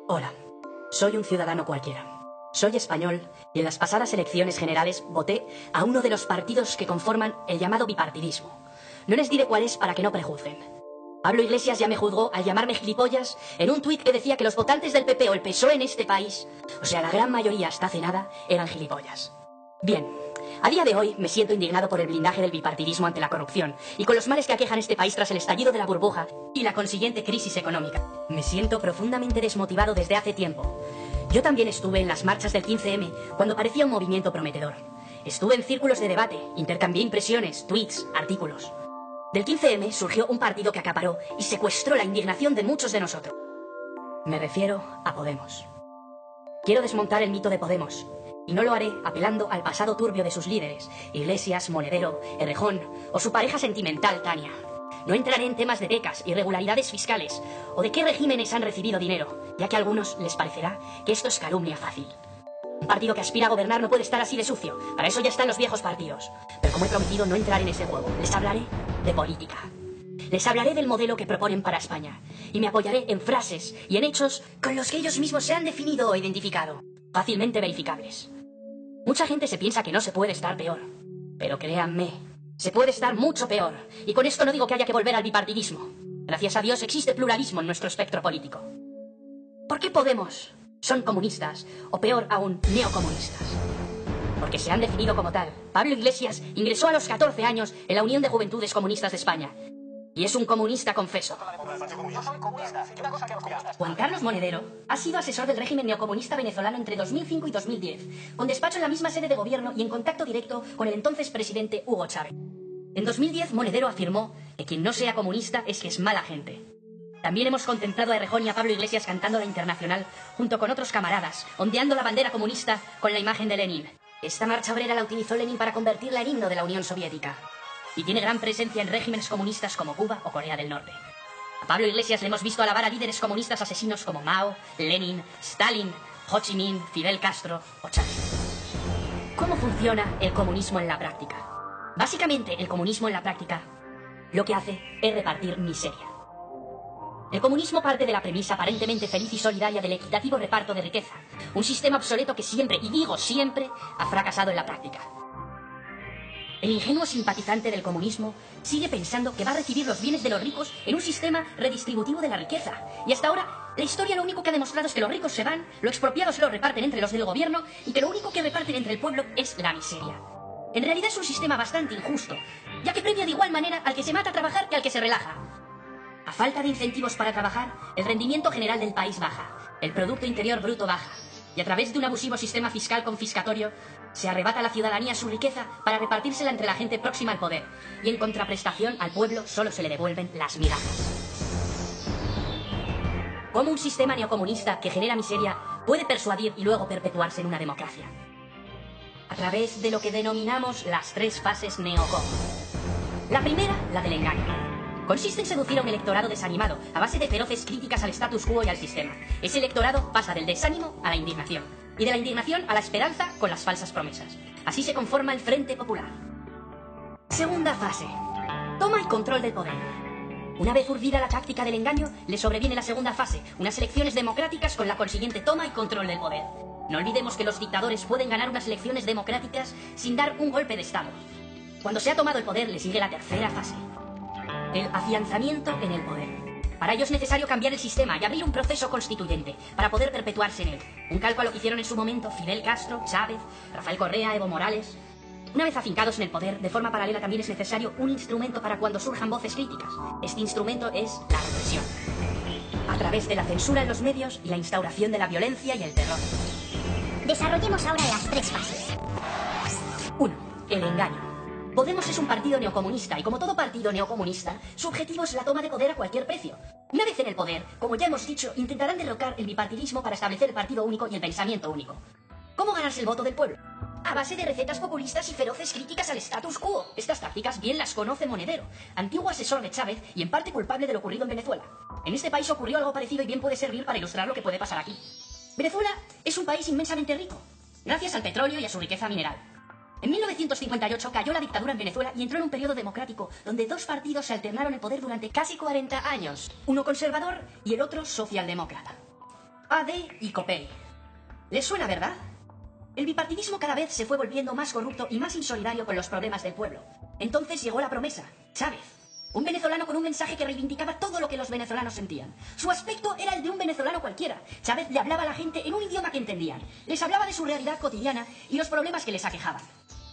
Hola, soy un ciudadano cualquiera. Soy español y en las pasadas elecciones generales voté a uno de los partidos que conforman el llamado bipartidismo. No les diré cuál es para que no prejuzguen. Pablo Iglesias ya me juzgó al llamarme gilipollas en un tuit que decía que los votantes del PP o el PSOE en este país, o sea, la gran mayoría hasta hace nada, eran gilipollas. Bien, a día de hoy me siento indignado por el blindaje del bipartidismo ante la corrupción y con los males que aquejan este país tras el estallido de la burbuja y la consiguiente crisis económica. Me siento profundamente desmotivado desde hace tiempo. Yo también estuve en las marchas del 15M cuando parecía un movimiento prometedor. Estuve en círculos de debate, intercambié impresiones, tweets, artículos. Del 15M surgió un partido que acaparó y secuestró la indignación de muchos de nosotros. Me refiero a Podemos. Quiero desmontar el mito de Podemos, y no lo haré apelando al pasado turbio de sus líderes, Iglesias, Monedero, Errejón o su pareja sentimental, Tania. No entraré en temas de becas, irregularidades fiscales o de qué regímenes han recibido dinero, ya que a algunos les parecerá que esto es calumnia fácil. Un partido que aspira a gobernar no puede estar así de sucio, para eso ya están los viejos partidos. Pero como he prometido no entrar en ese juego, les hablaré de política. Les hablaré del modelo que proponen para España y me apoyaré en frases y en hechos con los que ellos mismos se han definido o identificado, fácilmente verificables. Mucha gente se piensa que no se puede estar peor, pero créanme, se puede estar mucho peor, y con esto no digo que haya que volver al bipartidismo. Gracias a Dios existe pluralismo en nuestro espectro político. ¿Por qué Podemos son comunistas, o peor aún, neocomunistas? Porque se han definido como tal. Pablo Iglesias ingresó a los 14 años en la Unión de Juventudes Comunistas de España, y es un comunista confeso. Juan Carlos Monedero ha sido asesor del régimen neocomunista venezolano entre 2005 y 2010, con despacho en la misma sede de gobierno y en contacto directo con el entonces presidente Hugo Chávez. En 2010, Monedero afirmó que quien no sea comunista es que es mala gente. También hemos contemplado a Errejón y a Pablo Iglesias cantando la Internacional junto con otros camaradas, ondeando la bandera comunista con la imagen de Lenin. Esta marcha obrera la utilizó Lenin para convertirla en himno de la Unión Soviética. Y tiene gran presencia en regímenes comunistas como Cuba o Corea del Norte. A Pablo Iglesias le hemos visto alabar a líderes comunistas asesinos como Mao, Lenin, Stalin, Ho Chi Minh, Fidel Castro o Chávez. ¿Cómo funciona el comunismo en la práctica? Básicamente, el comunismo en la práctica lo que hace es repartir miseria. El comunismo parte de la premisa aparentemente feliz y solidaria del equitativo reparto de riqueza, un sistema obsoleto que siempre, y digo siempre, ha fracasado en la práctica. El ingenuo simpatizante del comunismo sigue pensando que va a recibir los bienes de los ricos en un sistema redistributivo de la riqueza. Y hasta ahora, la historia lo único que ha demostrado es que los ricos se van, lo expropiado se lo reparten entre los del gobierno y que lo único que reparten entre el pueblo es la miseria. En realidad es un sistema bastante injusto, ya que premia de igual manera al que se mata a trabajar que al que se relaja. A falta de incentivos para trabajar, el rendimiento general del país baja, el Producto Interior Bruto baja, y a través de un abusivo sistema fiscal confiscatorio, se arrebata a la ciudadanía su riqueza para repartírsela entre la gente próxima al poder, y en contraprestación al pueblo solo se le devuelven las migajas. ¿Cómo un sistema neocomunista que genera miseria puede persuadir y luego perpetuarse en una democracia? A través de lo que denominamos las 3 fases neocom. La primera, la del engaño. Consiste en seducir a un electorado desanimado a base de feroces críticas al status quo y al sistema. Ese electorado pasa del desánimo a la indignación, y de la indignación a la esperanza con las falsas promesas. Así se conforma el Frente Popular. Segunda fase. Toma y control del poder. Una vez urdida la táctica del engaño, le sobreviene la segunda fase, unas elecciones democráticas con la consiguiente toma y control del poder. No olvidemos que los dictadores pueden ganar unas elecciones democráticas sin dar un golpe de Estado. Cuando se ha tomado el poder, le sigue la tercera fase. El afianzamiento en el poder. Para ello es necesario cambiar el sistema y abrir un proceso constituyente para poder perpetuarse en él. Un calco a lo que hicieron en su momento Fidel Castro, Chávez, Rafael Correa, Evo Morales. Una vez afincados en el poder, de forma paralela también es necesario un instrumento para cuando surjan voces críticas. Este instrumento es la represión. A través de la censura en los medios y la instauración de la violencia y el terror. Desarrollemos ahora las 3 fases. 1. El engaño. Podemos es un partido neocomunista y como todo partido neocomunista, su objetivo es la toma de poder a cualquier precio. Una vez en el poder, como ya hemos dicho, intentarán derrocar el bipartidismo para establecer el partido único y el pensamiento único. ¿Cómo ganarse el voto del pueblo? A base de recetas populistas y feroces críticas al status quo. Estas tácticas bien las conoce Monedero, antiguo asesor de Chávez y en parte culpable de lo ocurrido en Venezuela. En este país ocurrió algo parecido y bien puede servir para ilustrar lo que puede pasar aquí. Venezuela es un país inmensamente rico, gracias al petróleo y a su riqueza mineral. En 1958 cayó la dictadura en Venezuela y entró en un periodo democrático donde 2 partidos se alternaron el poder durante casi 40 años, uno conservador y el otro socialdemócrata. AD y COPEI. ¿Les suena, verdad? El bipartidismo cada vez se fue volviendo más corrupto y más insolidario con los problemas del pueblo. Entonces llegó la promesa, Chávez. Un venezolano con un mensaje que reivindicaba todo lo que los venezolanos sentían. Su aspecto era el de un venezolano cualquiera. Chávez le hablaba a la gente en un idioma que entendían. Les hablaba de su realidad cotidiana y los problemas que les aquejaban.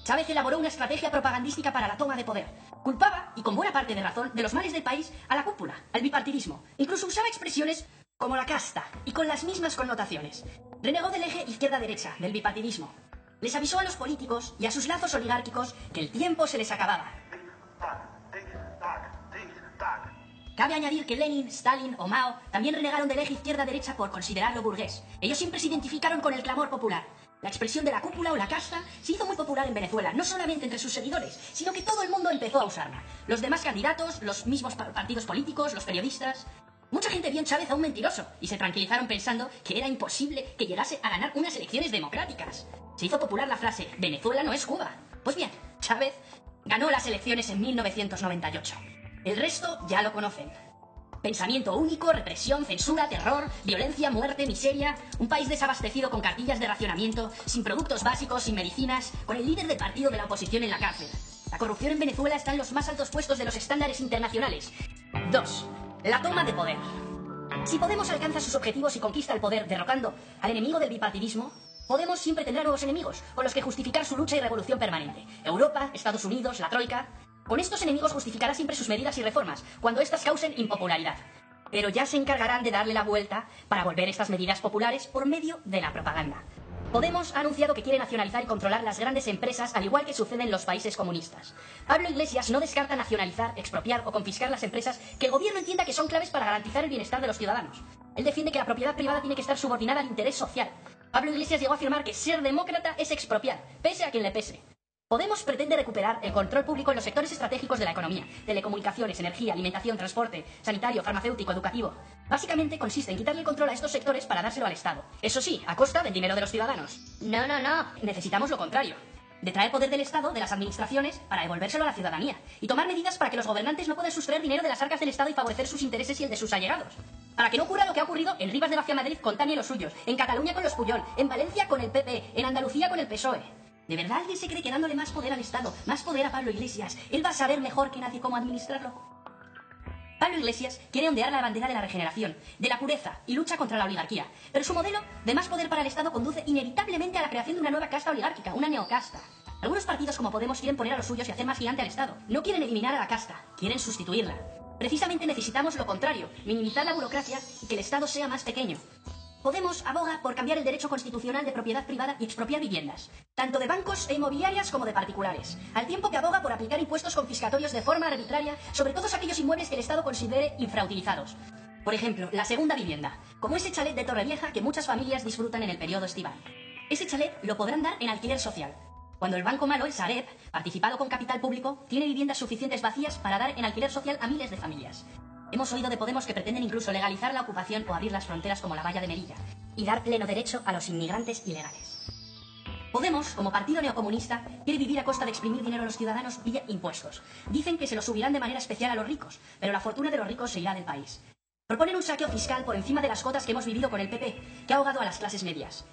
Chávez elaboró una estrategia propagandística para la toma de poder. Culpaba, y con buena parte de razón, de los males del país a la cúpula, al bipartidismo. Incluso usaba expresiones como la casta, y con las mismas connotaciones. Renegó del eje izquierda-derecha, del bipartidismo. Les avisó a los políticos y a sus lazos oligárquicos que el tiempo se les acababa. Cabe añadir que Lenin, Stalin o Mao también renegaron del eje izquierda-derecha por considerarlo burgués. Ellos siempre se identificaron con el clamor popular. La expresión de la cúpula o la casta se hizo muy popular en Venezuela, no solamente entre sus seguidores, sino que todo el mundo empezó a usarla. Los demás candidatos, los mismos partidos políticos, los periodistas. Mucha gente vio en Chávez a un mentiroso y se tranquilizaron pensando que era imposible que llegase a ganar unas elecciones democráticas. Se hizo popular la frase, Venezuela no es Cuba. Pues bien, Chávez ganó las elecciones en 1998. El resto ya lo conocen. Pensamiento único, represión, censura, terror, violencia, muerte, miseria. Un país desabastecido con cartillas de racionamiento, sin productos básicos, sin medicinas, con el líder del partido de la oposición en la cárcel. La corrupción en Venezuela está en los más altos puestos de los estándares internacionales. 2. La toma de poder. Si Podemos alcanza sus objetivos y conquista el poder derrocando al enemigo del bipartidismo, Podemos siempre tendrá nuevos enemigos con los que justificar su lucha y revolución permanente. Europa, Estados Unidos, la Troika. Con estos enemigos justificará siempre sus medidas y reformas, cuando éstas causen impopularidad. Pero ya se encargarán de darle la vuelta para volver estas medidas populares por medio de la propaganda. Podemos ha anunciado que quiere nacionalizar y controlar las grandes empresas, al igual que sucede en los países comunistas. Pablo Iglesias no descarta nacionalizar, expropiar o confiscar las empresas que el gobierno entienda que son claves para garantizar el bienestar de los ciudadanos. Él defiende que la propiedad privada tiene que estar subordinada al interés social. Pablo Iglesias llegó a afirmar que ser demócrata es expropiar, pese a quien le pese. Podemos pretende recuperar el control público en los sectores estratégicos de la economía, telecomunicaciones, energía, alimentación, transporte, sanitario, farmacéutico, educativo. Básicamente consiste en quitarle el control a estos sectores para dárselo al Estado. Eso sí, a costa del dinero de los ciudadanos. No. Necesitamos lo contrario. Detraer poder del Estado, de las administraciones, para devolvérselo a la ciudadanía. Y tomar medidas para que los gobernantes no puedan sustraer dinero de las arcas del Estado y favorecer sus intereses y el de sus allegados. Para que no ocurra lo que ha ocurrido en Rivas de Vacia Madrid con Tania y los suyos, en Cataluña con los Puyol, en Valencia con el PP, en Andalucía con el PSOE. ¿De verdad alguien se cree que dándole más poder al Estado, más poder a Pablo Iglesias, él va a saber mejor que nadie cómo administrarlo? Pablo Iglesias quiere ondear la bandera de la regeneración, de la pureza y lucha contra la oligarquía. Pero su modelo de más poder para el Estado conduce inevitablemente a la creación de una nueva casta oligárquica, una neocasta. Algunos partidos como Podemos quieren poner a los suyos y hacer más gigante al Estado. No quieren eliminar a la casta, quieren sustituirla. Precisamente necesitamos lo contrario, minimizar la burocracia y que el Estado sea más pequeño. Podemos aboga por cambiar el derecho constitucional de propiedad privada y expropiar viviendas, tanto de bancos e inmobiliarias como de particulares, al tiempo que aboga por aplicar impuestos confiscatorios de forma arbitraria sobre todos aquellos inmuebles que el Estado considere infrautilizados. Por ejemplo, la segunda vivienda, como ese chalet de Torrevieja que muchas familias disfrutan en el periodo estival. Ese chalet lo podrán dar en alquiler social, cuando el banco malo, el Sareb, participado con capital público, tiene viviendas suficientes vacías para dar en alquiler social a miles de familias. Hemos oído de Podemos que pretenden incluso legalizar la ocupación o abrir las fronteras como la valla de Melilla y dar pleno derecho a los inmigrantes ilegales. Podemos, como partido neocomunista, quiere vivir a costa de exprimir dinero a los ciudadanos vía impuestos. Dicen que se lo subirán de manera especial a los ricos, pero la fortuna de los ricos se irá del país. Proponen un saqueo fiscal por encima de las cotas que hemos vivido con el PP, que ha ahogado a las clases medias.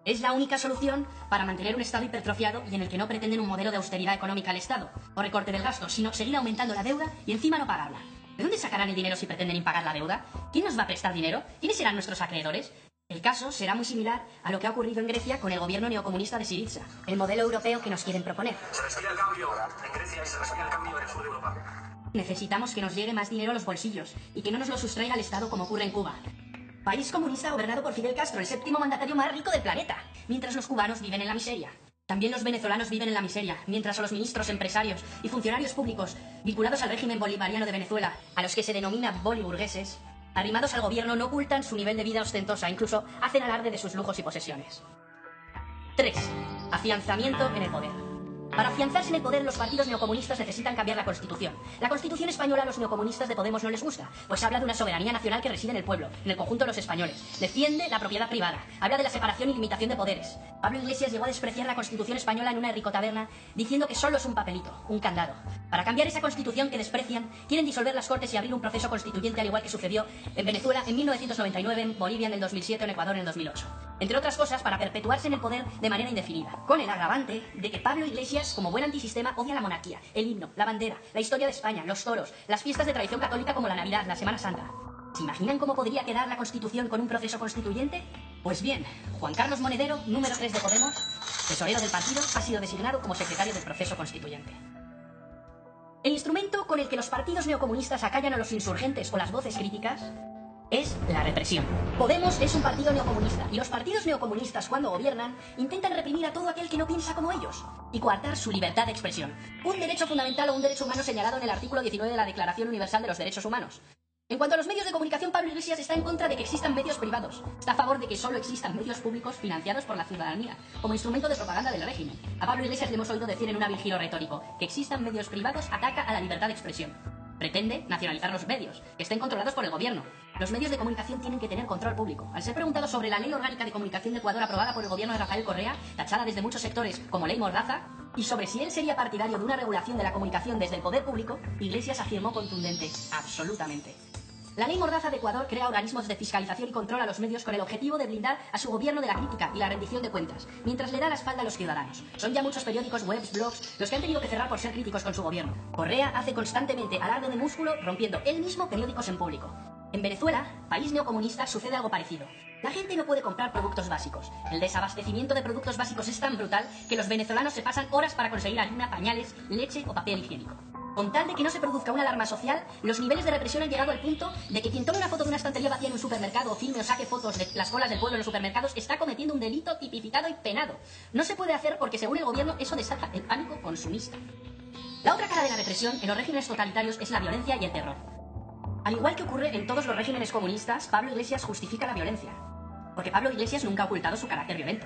Es la única solución para mantener un Estado hipertrofiado y en el que no pretenden un modelo de austeridad económica al Estado o recorte del gasto, sino seguir aumentando la deuda y encima no pagarla. ¿De dónde sacarán el dinero si pretenden impagar la deuda? ¿Quién nos va a prestar dinero? ¿Quiénes serán nuestros acreedores? El caso será muy similar a lo que ha ocurrido en Grecia con el gobierno neocomunista de Syriza, el modelo europeo que nos quieren proponer. Se respira el cambio en Grecia y se respira el cambio en el sur de Europa. Necesitamos que nos llegue más dinero a los bolsillos y que no nos lo sustraiga el Estado como ocurre en Cuba. País comunista gobernado por Fidel Castro, el séptimo mandatario más rico del planeta, mientras los cubanos viven en la miseria. También los venezolanos viven en la miseria, mientras a los ministros, empresarios y funcionarios públicos vinculados al régimen bolivariano de Venezuela, a los que se denomina boliburgueses, arrimados al gobierno, no ocultan su nivel de vida ostentosa, incluso hacen alarde de sus lujos y posesiones. 3. Afianzamiento en el poder. Para afianzarse en el poder, los partidos neocomunistas necesitan cambiar la Constitución. La Constitución española a los neocomunistas de Podemos no les gusta, pues habla de una soberanía nacional que reside en el pueblo, en el conjunto de los españoles. Defiende la propiedad privada, habla de la separación y limitación de poderes. Pablo Iglesias llegó a despreciar la Constitución española en una ricotaberna, diciendo que solo es un papelito, un candado. Para cambiar esa Constitución que desprecian, quieren disolver las Cortes y abrir un proceso constituyente, al igual que sucedió en Venezuela en 1999, en Bolivia en el 2007 o en Ecuador en el 2008. Entre otras cosas, para perpetuarse en el poder de manera indefinida, con el agravante de que Pablo Iglesias, como buen antisistema, odia la monarquía, el himno, la bandera, la historia de España, los toros, las fiestas de tradición católica como la Navidad, la Semana Santa. ¿Se imaginan cómo podría quedar la Constitución con un proceso constituyente? Pues bien, Juan Carlos Monedero, número 3 de Podemos, tesorero del partido, ha sido designado como secretario del proceso constituyente. El instrumento con el que los partidos neocomunistas acallan a los insurgentes o las voces críticas es la represión. Podemos es un partido neocomunista y los partidos neocomunistas, cuando gobiernan, intentan reprimir a todo aquel que no piensa como ellos y coartar su libertad de expresión. Un derecho fundamental o un derecho humano señalado en el artículo 19 de la Declaración Universal de los Derechos Humanos. En cuanto a los medios de comunicación, Pablo Iglesias está en contra de que existan medios privados. Está a favor de que solo existan medios públicos financiados por la ciudadanía, como instrumento de propaganda del régimen. A Pablo Iglesias le hemos oído decir en un hábil giro retórico: que existan medios privados ataca a la libertad de expresión. Pretende nacionalizar los medios, que estén controlados por el gobierno. Los medios de comunicación tienen que tener control público. Al ser preguntado sobre la Ley Orgánica de Comunicación de Ecuador aprobada por el gobierno de Rafael Correa, tachada desde muchos sectores como Ley Mordaza, y sobre si él sería partidario de una regulación de la comunicación desde el poder público, Iglesias afirmó contundente: absolutamente. La Ley Mordaza de Ecuador crea organismos de fiscalización y control a los medios con el objetivo de blindar a su gobierno de la crítica y la rendición de cuentas, mientras le da la espalda a los ciudadanos. Son ya muchos periódicos, webs, blogs, los que han tenido que cerrar por ser críticos con su gobierno. Correa hace constantemente alarde de músculo, rompiendo él mismo periódicos en público. En Venezuela, país neocomunista, sucede algo parecido. La gente no puede comprar productos básicos. El desabastecimiento de productos básicos es tan brutal que los venezolanos se pasan horas para conseguir harina, pañales, leche o papel higiénico. Con tal de que no se produzca una alarma social, los niveles de represión han llegado al punto de que quien tome una foto de una estantería vacía en un supermercado o filme o saque fotos de las colas del pueblo en los supermercados está cometiendo un delito tipificado y penado. No se puede hacer porque, según el gobierno, eso desata el pánico consumista. La otra cara de la represión en los regímenes totalitarios es la violencia y el terror. Al igual que ocurre en todos los regímenes comunistas, Pablo Iglesias justifica la violencia, porque Pablo Iglesias nunca ha ocultado su carácter violento.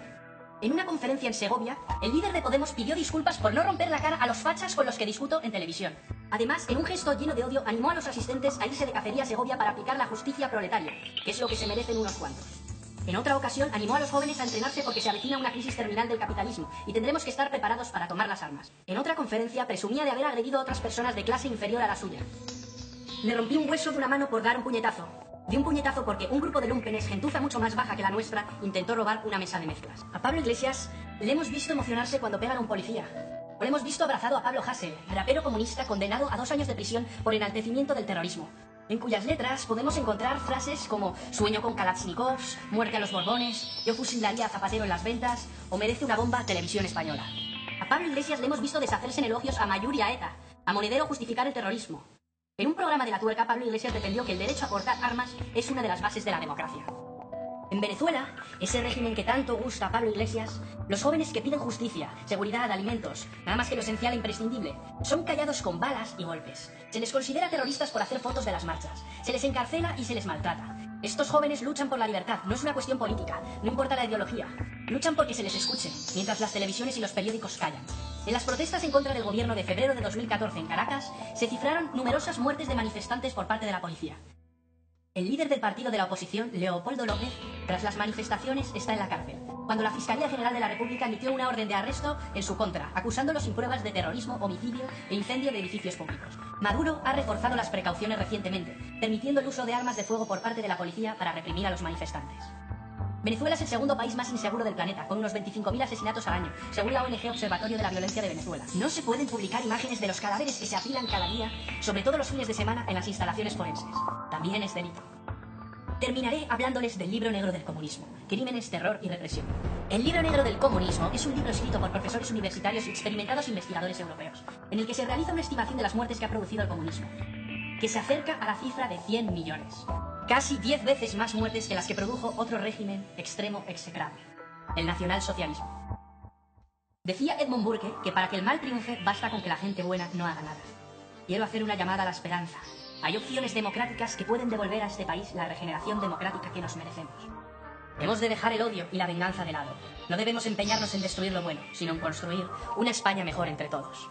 En una conferencia en Segovia, el líder de Podemos pidió disculpas por no romper la cara a los fachas con los que discuto en televisión. Además, en un gesto lleno de odio, animó a los asistentes a irse de cacería a Segovia para aplicar la justicia proletaria, que es lo que se merecen unos cuantos. En otra ocasión, animó a los jóvenes a entrenarse porque se avecina una crisis terminal del capitalismo y tendremos que estar preparados para tomar las armas. En otra conferencia, presumía de haber agredido a otras personas de clase inferior a la suya. Le rompí un hueso de una mano por dar un puñetazo. Di un puñetazo porque un grupo de lumpenes, gentuza mucho más baja que la nuestra, intentó robar una mesa de mezclas. A Pablo Iglesias le hemos visto emocionarse cuando pegan a un policía. O le hemos visto abrazado a Pablo Hasél, rapero comunista condenado a 2 años de prisión por enaltecimiento del terrorismo, en cuyas letras podemos encontrar frases como sueño con Kalashnikovs, muerte a los Borbones, yo fusilaría a Zapatero en las ventas o merece una bomba Televisión Española. A Pablo Iglesias le hemos visto deshacerse en elogios a Mayur y a ETA, a Monedero justificar el terrorismo. En un programa de La Tuerca, Pablo Iglesias defendió que el derecho a portar armas es una de las bases de la democracia. En Venezuela, ese régimen que tanto gusta a Pablo Iglesias, los jóvenes que piden justicia, seguridad, alimentos, nada más que lo esencial e imprescindible, son callados con balas y golpes. Se les considera terroristas por hacer fotos de las marchas, se les encarcela y se les maltrata. Estos jóvenes luchan por la libertad, no es una cuestión política, no importa la ideología. Luchan porque se les escuche, mientras las televisiones y los periódicos callan. En las protestas en contra del gobierno de febrero de 2014 en Caracas, se cifraron numerosas muertes de manifestantes por parte de la policía. El líder del partido de la oposición, Leopoldo López, tras las manifestaciones está en la cárcel, cuando la Fiscalía General de la República emitió una orden de arresto en su contra, acusándolo sin pruebas de terrorismo, homicidio e incendio de edificios públicos. Maduro ha reforzado las precauciones recientemente, permitiendo el uso de armas de fuego por parte de la policía para reprimir a los manifestantes. Venezuela es el segundo país más inseguro del planeta, con unos 25.000 asesinatos al año, según la ONG Observatorio de la Violencia de Venezuela. No se pueden publicar imágenes de los cadáveres que se apilan cada día, sobre todo los fines de semana, en las instalaciones forenses. También es delito. Terminaré hablándoles del Libro Negro del Comunismo, Crímenes, Terror y Represión. El Libro Negro del Comunismo es un libro escrito por profesores universitarios y experimentados investigadores europeos, en el que se realiza una estimación de las muertes que ha producido el comunismo, que se acerca a la cifra de 100 millones. Casi 10 veces más muertes que las que produjo otro régimen extremo execrable, el nacionalsocialismo. Decía Edmund Burke que para que el mal triunfe basta con que la gente buena no haga nada. Quiero hacer una llamada a la esperanza. Hay opciones democráticas que pueden devolver a este país la regeneración democrática que nos merecemos. Hemos de dejar el odio y la venganza de lado. No debemos empeñarnos en destruir lo bueno, sino en construir una España mejor entre todos.